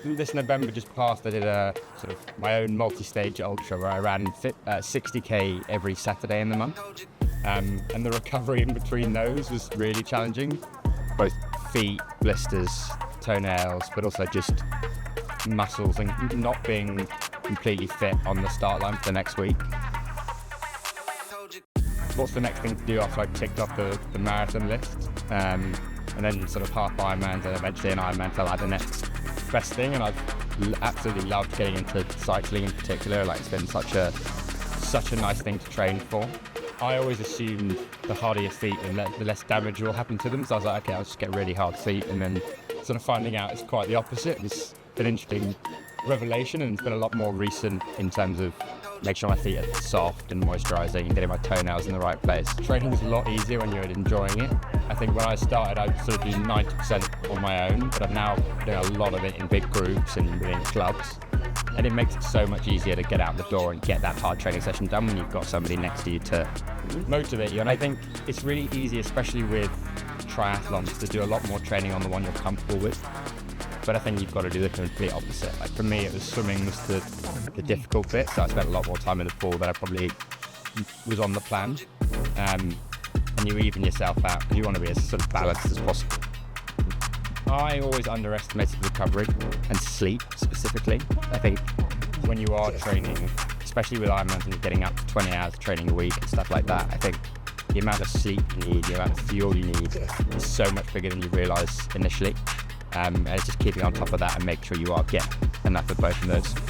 this November just passed, I did a sort of my own multi-stage ultra where I ran 60k every Saturday in the month. And the recovery in between those was really challenging. Both feet, blisters, toenails, but also just muscles and not being completely fit on the start line for the next week. What's the next thing to do after I've ticked off the marathon list? And then sort of half Ironman and eventually an Ironman felt like the next best thing. And I've absolutely loved getting into cycling in particular. Like, it's been such a nice thing to train for. I always assumed the harder your feet and the less damage will happen to them. So I was like, okay, I'll just get really hard feet. And then sort of finding out it's quite the opposite. It's been an interesting revelation, and it's been a lot more recent in terms of make sure my feet are soft and moisturising and getting my toenails in the right place. Training is a lot easier when you're enjoying it. I think when I started, I'd sort of do 90% on my own, but I'm now doing a lot of it in big groups and within clubs. And it makes it so much easier to get out the door and get that hard training session done when you've got somebody next to you to motivate you. And I think it's really easy, especially with triathlons, to do a lot more training on the one you're comfortable with. But I think you've got to do the complete opposite. Like, for me, it was swimming was the difficult bit, so I spent a lot more time in the pool than I probably was on the plan. And you even yourself out because you want to be as sort of balanced as possible. I always underestimated recovery and sleep specifically. I think when you are training, especially with Ironman, and you're getting up to 20 hours of training a week and stuff like that, I think the amount of sleep you need, the amount of fuel you need is so much bigger than you realise initially. And it's just keeping on top of that and make sure you are getting enough of both of those.